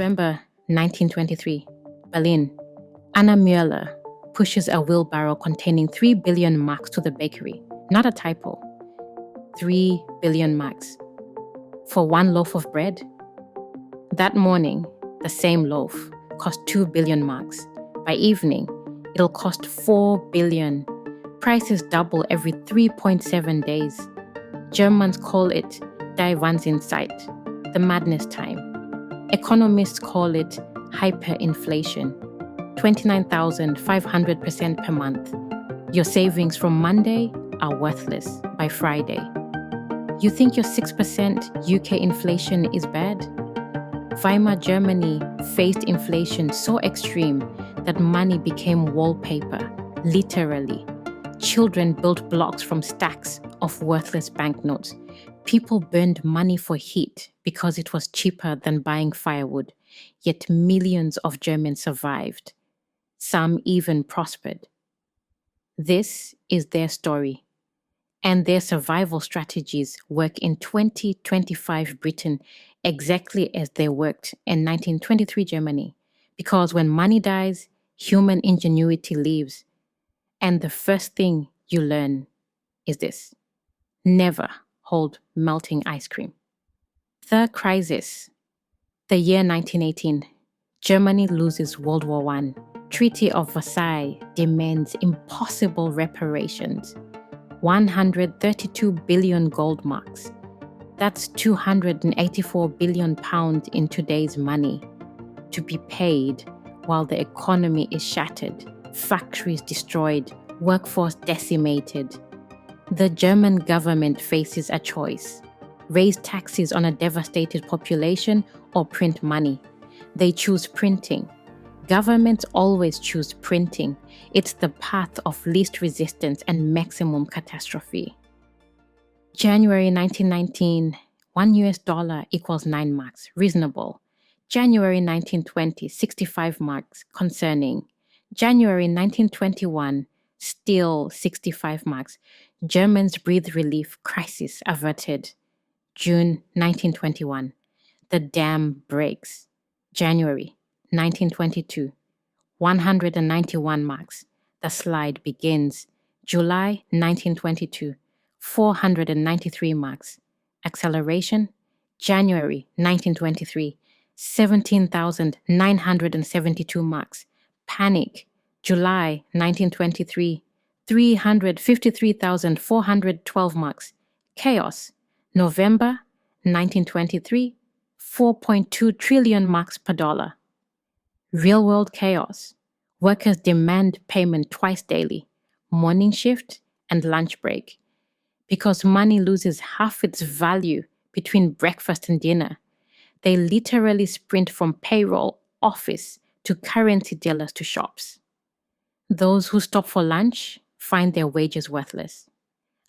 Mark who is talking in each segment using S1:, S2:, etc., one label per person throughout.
S1: December 1923, Berlin. Anna Müller pushes a wheelbarrow containing 3 billion marks to the bakery. Not a typo. 3 billion marks. For one loaf of bread? That morning, the same loaf cost 2 billion marks. By evening, it'll cost 4 billion. Prices double every 3.7 days. Germans call it Die Wahnsinnszeit, the madness time. Economists call it hyperinflation, 29,500% per month. Your savings from Monday are worthless by Friday. You think your 6% UK inflation is bad? Weimar Germany faced inflation so extreme that money became wallpaper, literally. Children built blocks from stacks of worthless banknotes. People burned money for heat because it was cheaper than buying firewood, yet millions of Germans survived. Some even prospered. This is their story, and their survival strategies work in 2025 Britain exactly as they worked in 1923 Germany, because when money dies, human ingenuity leaves. And the first thing you learn is this: never hold melting ice cream. The crisis. The year 1918. Germany loses World War I. Treaty of Versailles demands impossible reparations. 132 billion gold marks. That's 284 billion pounds in today's money. To be paid while the economy is shattered, factories destroyed, workforce decimated. The German government faces a choice: raise taxes on a devastated population or print money. They choose printing. Governments always choose printing. It's the path of least resistance and maximum catastrophe. January 1919, $1 equals 9 marks, reasonable. January 1920, 65 marks, concerning. January 1921, still 65 marks. Germans breathe relief, crisis averted. June 1921, the dam breaks. January 1922, 191 marks. The slide begins. July 1922, 493 marks. Acceleration. January 1923, 17,972 marks. Panic. July 1923, 353,412 marks. Chaos. November 1923, 4.2 trillion marks per dollar. Real-world chaos. Workers demand payment twice daily, morning shift and lunch break. Because money loses half its value between breakfast and dinner, they literally sprint from payroll, office, to currency dealers to shops. Those who stop for lunch find their wages worthless.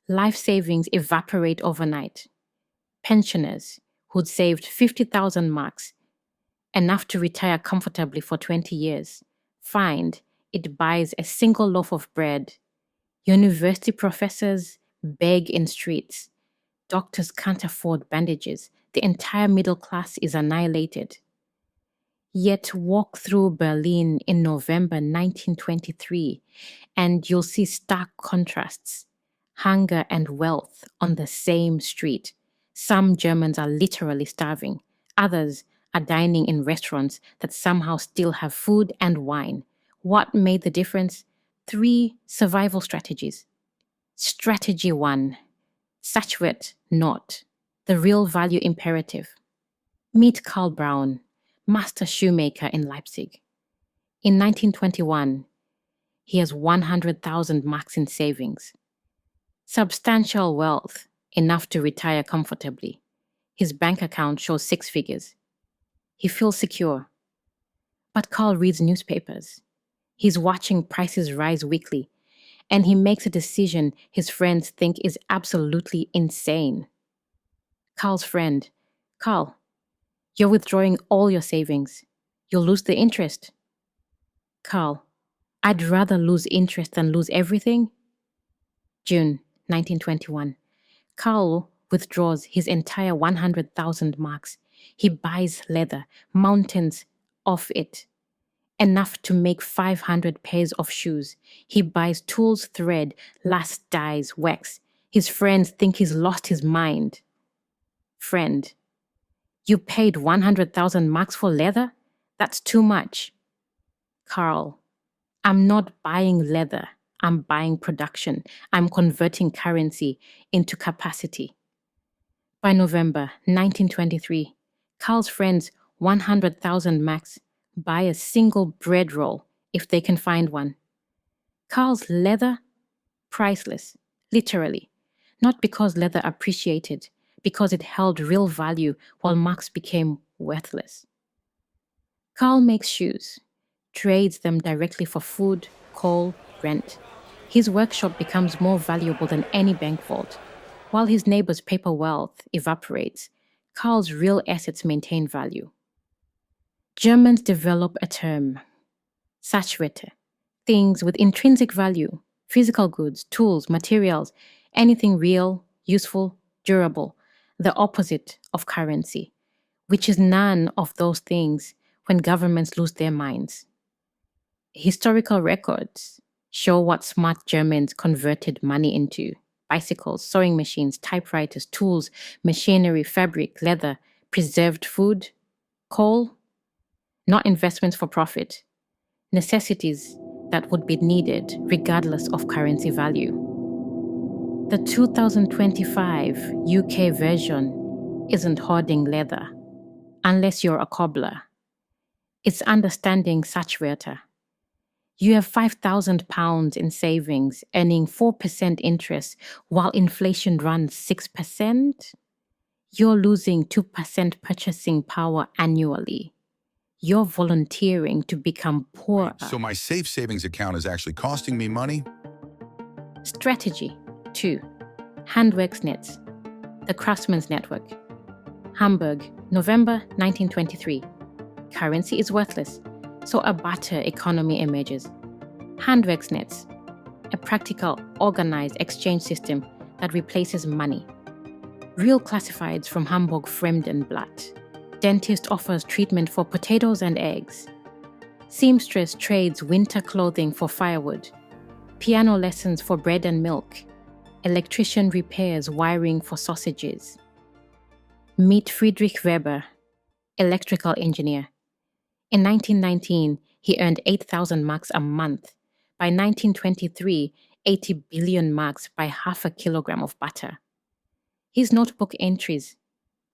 S1: Life savings evaporate overnight. Pensioners who'd saved 50,000 marks, enough to retire comfortably for 20 years, find it buys a single loaf of bread. University professors beg in streets. Doctors can't afford bandages. The entire middle class is annihilated. Yet walk through Berlin in November 1923 and you'll see stark contrasts. Hunger and wealth on the same street. Some Germans are literally starving. Others are dining in restaurants that somehow still have food and wine. What made the difference? 3 survival strategies. Strategy 1. SACHWERTE not. The real value imperative. Meet Karl Braun, master shoemaker in Leipzig. In 1921, he has 100,000 marks in savings. Substantial wealth, enough to retire comfortably. His bank account shows 6 figures. He feels secure. But Karl reads newspapers. He's watching prices rise weekly, and he makes a decision his friends think is absolutely insane. Karl's friend: Karl, you're withdrawing all your savings. You'll lose the interest. Karl: I'd rather lose interest than lose everything. June 1921. Karl withdraws his entire 100,000 marks. He buys leather, mountains of it, enough to make 500 pairs of shoes. He buys tools, thread, last dyes, wax. His friends think he's lost his mind. Friend, you paid 100,000 marks for leather? That's too much. Carl, I'm not buying leather. I'm buying production. I'm converting currency into capacity. By November 1923, Carl's friends, 100,000 marks, buy a single bread roll if they can find one. Carl's leather, priceless, literally. Not because leather appreciated, because it held real value while marks became worthless. Carl makes shoes, trades them directly for food, coal, rent. His workshop becomes more valuable than any bank vault. While his neighbor's paper wealth evaporates, Carl's real assets maintain value. Germans develop a term, SACHWERTE, things with intrinsic value, physical goods, tools, materials, anything real, useful, durable, the opposite of currency, which is none of those things when governments lose their minds. Historical records show what smart Germans converted money into: bicycles, sewing machines, typewriters, tools, machinery, fabric, leather, preserved food, coal. Not investments for profit, necessities that would be needed regardless of currency value. The 2025 UK version isn't hoarding leather, unless you're a cobbler. It's understanding SACHWERTE. You have £5,000 in savings, earning 4% interest while inflation runs 6%. You're losing 2% purchasing power annually. You're volunteering to become poorer.
S2: So my safe savings account is actually costing me money?
S1: Strategy 2. HANDWERKSNETZ, the Craftsman's Network. Hamburg, November 1923. Currency is worthless, so a barter economy emerges. HANDWERKSNETZ, a practical, organized exchange system that replaces money. Real classifieds from Hamburg Fremdenblatt. Dentist offers treatment for potatoes and eggs. Seamstress trades winter clothing for firewood. Piano lessons for bread and milk. Electrician repairs wiring for sausages. Meet Friedrich Weber, electrical engineer. In 1919, he earned 8,000 marks a month. By 1923, 80 billion marks by half a kilogram of butter. His notebook entries,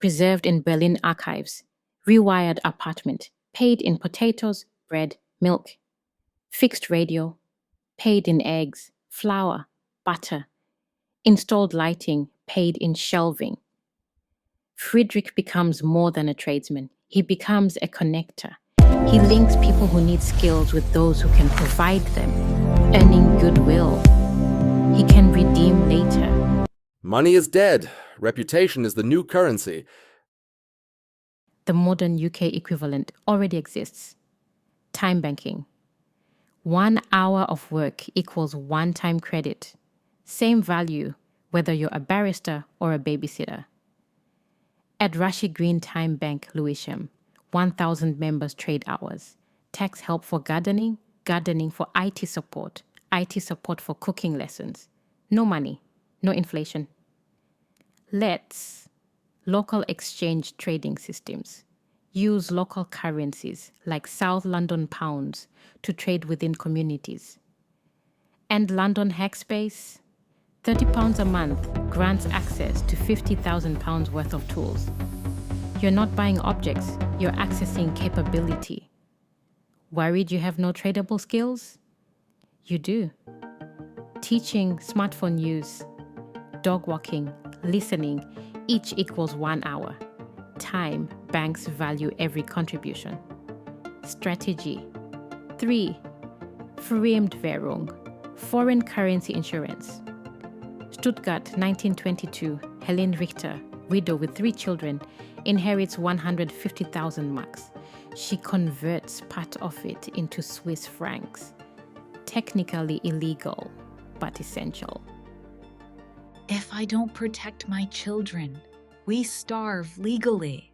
S1: preserved in Berlin archives: rewired apartment, paid in potatoes, bread, milk. Fixed radio, paid in eggs, flour, butter. Installed lighting, paid in shelving. Friedrich becomes more than a tradesman. He becomes a connector. He links people who need skills with those who can provide them, earning goodwill. He can redeem later.
S3: Money is dead. Reputation is the new currency.
S1: The modern UK equivalent already exists. Time banking. 1 hour of work equals one-time credit. Same value, whether you're a barrister or a babysitter. At Rashi Green Time Bank, Lewisham, 1,000 members trade hours. Tax help for gardening, gardening for IT support for cooking lessons. No money, no inflation. Let's local exchange trading systems. Use local currencies like South London pounds to trade within communities. And London Hackspace, £30 a month grants access to £50,000 worth of tools. You're not buying objects, you're accessing capability. Worried you have no tradable skills? You do. Teaching, smartphone use, dog walking, listening, each equals 1 hour. Time, banks value every contribution. Strategy 3. Fremdwährung, foreign currency insurance. Stuttgart, 1922, Helene Richter, widow with 3 children, inherits 150,000 marks. She converts part of it into Swiss francs. Technically illegal, but essential.
S4: If I don't protect my children, we starve legally.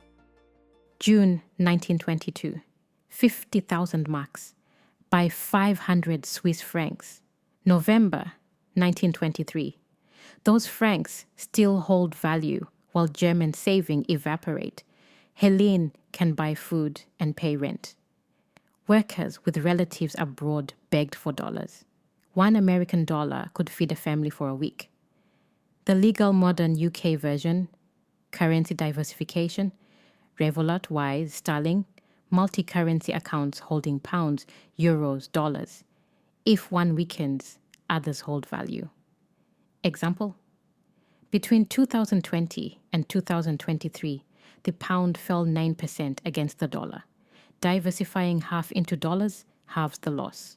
S1: June 1922, 50,000 marks, by 500 Swiss francs. November 1923, those francs still hold value while German savings evaporate. Helene can buy food and pay rent. Workers with relatives abroad begged for dollars. $1 American could feed a family for a week. The legal modern UK version, currency diversification, Revolut-wise sterling, multi-currency accounts holding pounds, euros, dollars. If one weakens, others hold value. Example: between 2020 and 2023, the pound fell 9% against the dollar. Diversifying half into dollars halves the loss.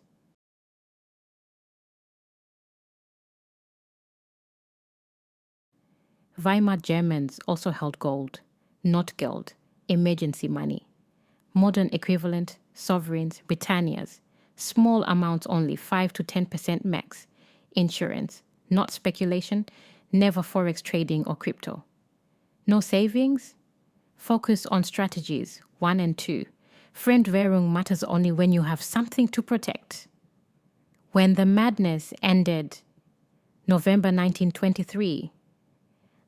S1: Weimar Germans also held gold, not geld, emergency money. Modern equivalent, sovereigns, Britannias, small amounts only, 5 to 10% max. Insurance, not speculation, never forex trading or crypto. No savings? Focus on strategies 1 and 2. Fremdwährung matters only when you have something to protect. When the madness ended, November 1923,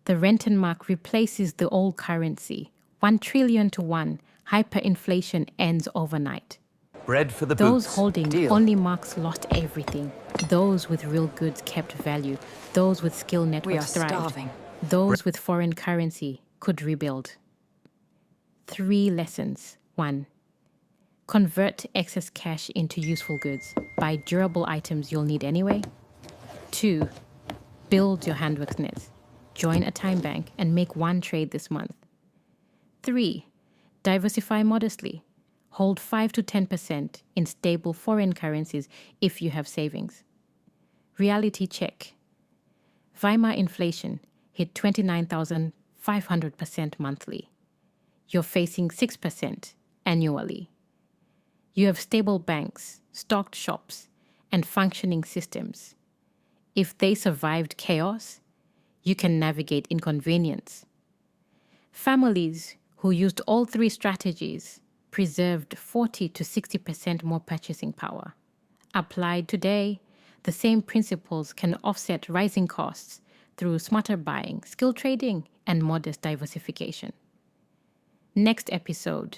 S1: the Rentenmark replaces the old currency. 1 trillion to 1. Hyperinflation ends overnight.
S4: Bread for the
S1: Those
S4: boots.
S1: holding
S4: Deal.
S1: only marks lost everything. Those with real goods kept value. Those with skill networks thrived.
S5: starving.
S1: Those with foreign currency could rebuild. 3 lessons. 1. Convert excess cash into useful goods. Buy durable items you'll need anyway. 2. Build your HANDWERKSNETZ. Join a time bank and make 1 trade this month. 3. Diversify modestly. Hold 5 to 10% in stable foreign currencies if you have savings. Reality check. Weimar inflation hit 29,500% monthly. You're facing 6% annually. You have stable banks, stocked shops, and functioning systems. If they survived chaos, you can navigate inconvenience. Families who used all 3 strategies preserved 40 to 60% more purchasing power. Applied today, the same principles can offset rising costs through smarter buying, skill trading, and modest diversification. Next episode: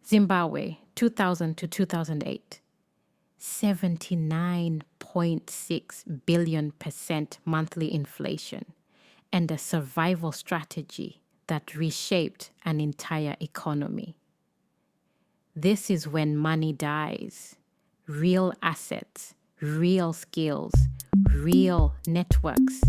S1: Zimbabwe, 2000 to 2008. 79.6 billion% monthly inflation, and a survival strategy that reshaped an entire economy. This is when money dies. Real assets, real skills, real networks,